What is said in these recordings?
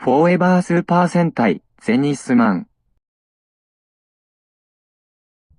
フォーエバースーパー戦隊、ゼニスマン。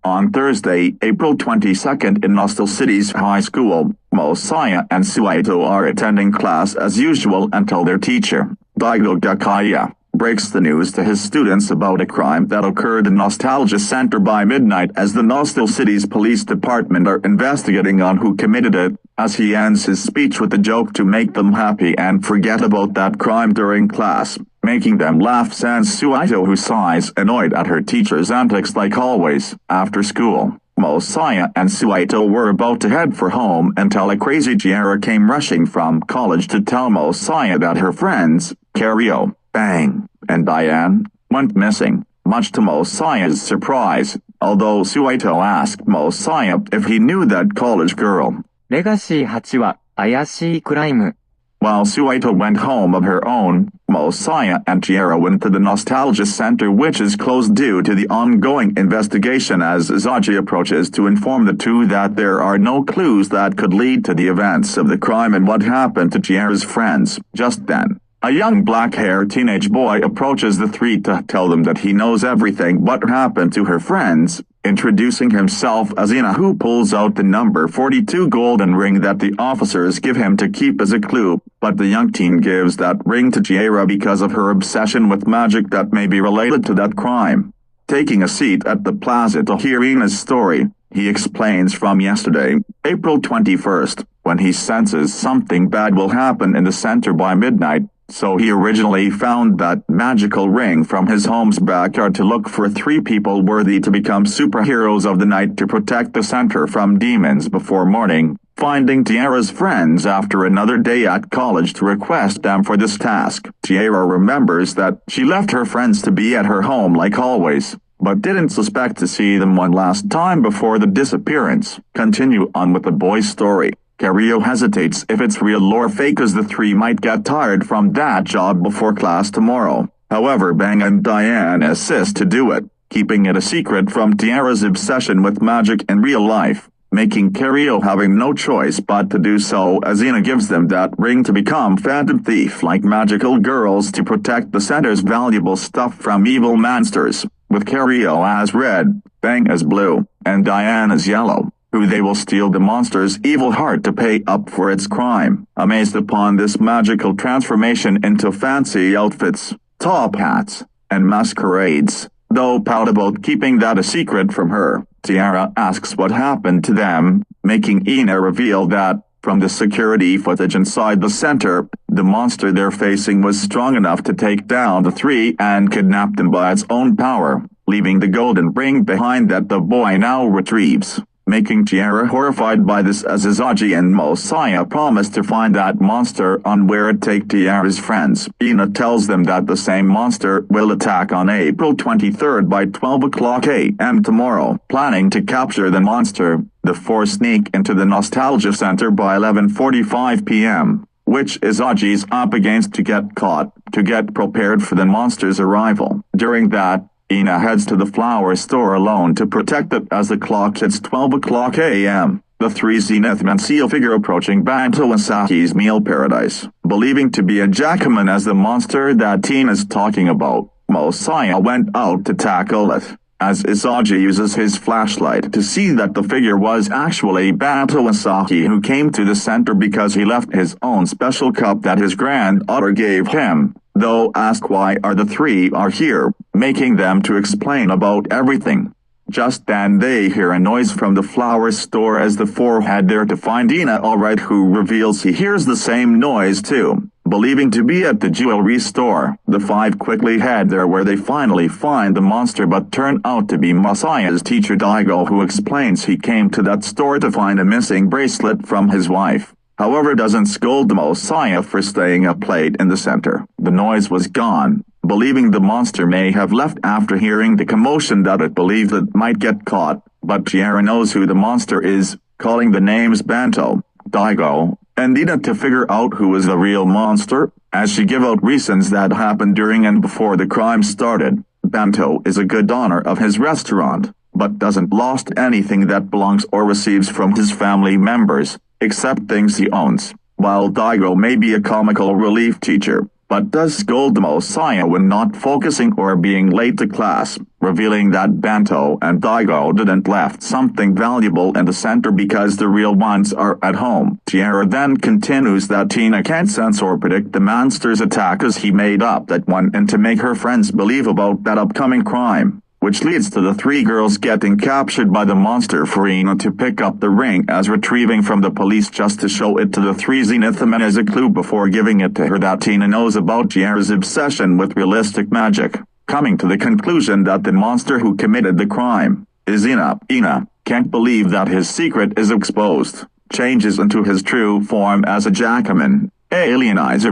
On Thursday, April 22nd in Nostal City's high school, Mosiah and Suaito are attending class as usual until their teacher, Daigo Gakaya, breaks the news to his students about a crime that occurred in Nostalgia Center by midnight as the Nostal City's police department are investigating on who committed it, as he ends his speech with a joke to make them happy and forget about that crime during class, making them laugh, sans Suaito, who sighs, annoyed at her teacher's antics like always. After school, Mosiah and Suaito were about to head for home until a crazy Jiera came rushing from college to tell Mosiah that her friends, Kario, Bang, and Diane, went missing, much to Mosiah's surprise, although Suaito asked Mosiah if he knew that college girl. レガシー8は怪しいクライム。 While Suaito went home of her own, Mosiah and Jiera went to the Nostalgia Center, which is closed due to the ongoing investigation, as Zaji approaches to inform the two that there are no clues that could lead to the events of the crime and what happened to Jiera's friends. Just then, a young black-haired teenage boy approaches the three to tell them that he knows everything what happened to her friends, introducing himself as Ina, who pulls out the number 42 golden ring that the officers give him to keep as a clue, but the young teen gives that ring to Jiera because of her obsession with magic that may be related to that crime. Taking a seat at the plaza to hear Ina's story, he explains from yesterday, April 21st, when he senses something bad will happen in the center by midnight. So he originally found that magical ring from his home's backyard to look for 3 people worthy to become superheroes of the night to protect the center from demons before morning, finding Jiera's friends after another day at college to request them for this task. Jiera remembers that she left her friends to be at her home like always, but didn't suspect to see them one last time before the disappearance. Continue on with the boy's story. Kario hesitates if it's real or fake, as the 3 might get tired from that job before class tomorrow. However, Bang and Diane assist to do it, keeping it a secret from Jiera's obsession with magic in real life, making Kario having no choice but to do so, as Ina gives them that ring to become phantom thief like magical girls to protect the center's valuable stuff from evil monsters, with Kario as red, Bang as blue, and Diane as yellow, who they will steal the monster's evil heart to pay up for its crime. Amazed upon this magical transformation into fancy outfits, top hats, and masquerades, though proud about keeping that a secret from her, Jiera asks what happened to them, making Ina reveal that, from the security footage inside the center, the monster they're facing was strong enough to take down the 3 and kidnap them by its own power, leaving the golden ring behind that the boy now retrieves, making Jiera horrified by this, as Izaji and Mosiah promise to find that monster on where it take Jiera's friends. Ina tells them that the same monster will attack on April 23rd by 12 o'clock a.m. tomorrow. Planning to capture the monster, the 4 sneak into the Nostalgia Center by 11:45 p.m., which Izaji's up against to get caught, to get prepared for the monster's arrival. During that, Ina heads to the flower store alone to protect it as the clock hits 12 o'clock a.m. The 3 Zenithman see a figure approaching Banto and Saki's meal paradise, believing to be a Jaakumon as the monster that teen is talking about. Mosiah went out to tackle it, as Izaji uses his flashlight to see that the figure was actually Banto and Saki, who came to the center because he left his own special cup that his granddaughter gave him, though asked why are the 3 are here, making them to explain about everything. Just then they hear a noise from the flower store as the 4 head there to find Ina, alright, who reveals he hears the same noise too, believing to be at the jewelry store. The 5 quickly head there, where they finally find the monster, but turn out to be Mosiah's teacher Daigo, who explains he came to that store to find a missing bracelet from his wife. However, doesn't scold Mosiah for staying up late in the center. The noise was gone, believing the monster may have left after hearing the commotion that it believed it might get caught, but Jiera knows who the monster is, calling the names Banto, Daigo, and Ina to figure out who is the real monster, as she give out reasons that happened during and before the crime started. Banto is a good owner of his restaurant, but doesn't lost anything that belongs or receives from his family members, except things he owns, while Daigo may be a comical relief teacher, but does scold the Messiah when not focusing or being late to class, revealing that Bento and Daigo didn't left something valuable in the center because the real ones are at home. Tiara then continues that Tina can't sense or predict the monster's attack as he made up that one and to make her friends believe about that upcoming crime, which leads to the three girls getting captured by the monster for Ina to pick up the ring as retrieving from the police just to show it to the three Zenithman as a clue before giving it to her that Tina knows about Tiara's obsession with realistic magic, coming to the conclusion that the monster who committed the crime is Ina. Ina can't believe that his secret is exposed, changes into his true form as a Jaakumon, Alienizer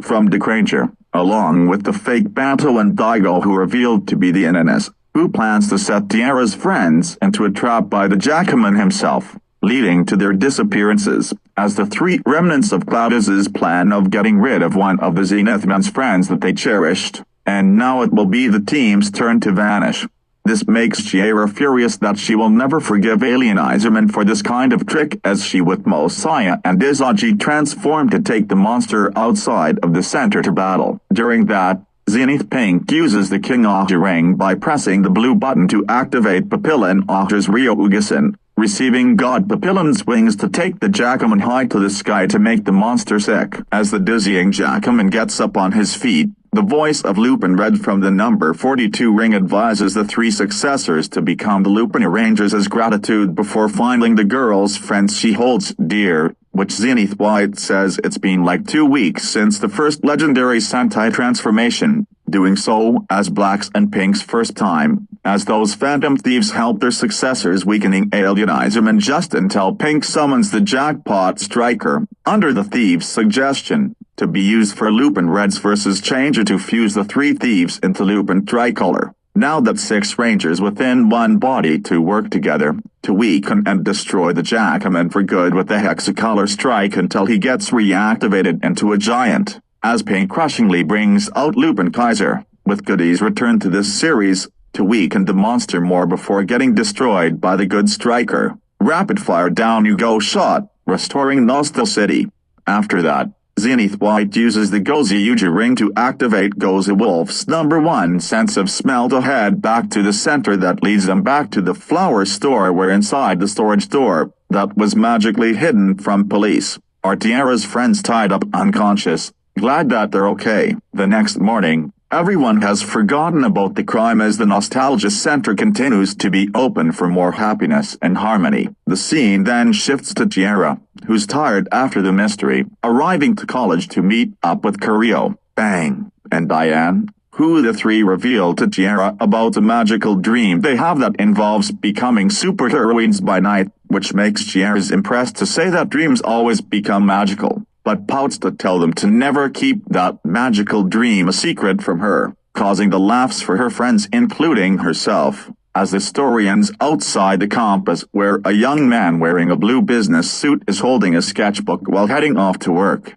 from Patrangers, along with the fake Bento and Daigo who revealed to be the Inanes, who plans to set Tiara's friends into a trap by the Jaakumon himself, leading to their disappearances, as the three remnants of Cloudiz's plan of getting rid of one of the Zenithman's friends that they cherished, and now it will be the team's turn to vanish. This makes Tiara furious that she will never forgive Alienizermon for this kind of trick as she with Mosiah and Izagi transform to take the monster outside of the center to battle. During that, Zenith Pink uses the King-Ohger ring by pressing the blue button to activate PapillonOhger's Ryuugasen, receiving God Papillon's wings to take the Jaakumon high to the sky to make the monster sick. As the dizzying Jaakumon gets up on his feet, the voice of Lupinrangers from the number 42 ring advises the three successors to become the Lupinrangers as gratitude before finding the girl's friends she holds dear, which Zenith White says it's been like 2 weeks since the first legendary Sentai transformation, doing so as Black's and Pink's first time, as those phantom thieves help their successors weakening Alienizermon just until Pink summons the jackpot striker, under the thieves' suggestion, to be used for Lupinrangers versus Changer to fuse the three thieves into Lupin Tricolor. Now that 6 Rangers within one body to work together, to weaken and destroy the Jaakumon for good with the Hexacolor strike until he gets reactivated into a giant, as Pink crushingly brings out Lupin Kaiser, with goodies return to this series, to weaken the monster more before getting destroyed by the good striker. Rapid fire down you go shot, restoring Nostal City. After that, Zenith White uses the GoYellow ring to activate Goza Wolf's number 1 sense of smell to head back to the center that leads them back to the flower store where inside the storage door that was magically hidden from police are Tiara's friends tied up unconscious, glad that they're okay. The next morning, everyone has forgotten about the crime as the Nostalgia Center continues to be open for more happiness and harmony. The scene then shifts to Tiara, who's tired after the mystery, arriving to college to meet up with Kurio, Bang, and Diane, who the three reveal to Tiara about a magical dream they have that involves becoming superheroines by night, which makes Tiara impressed to say that dreams always become magical, but pouts to tell them to never keep that magical dream a secret from her, causing the laughs for her friends including herself, as the story ends outside the campus where a young man wearing a blue business suit is holding a sketchbook while heading off to work.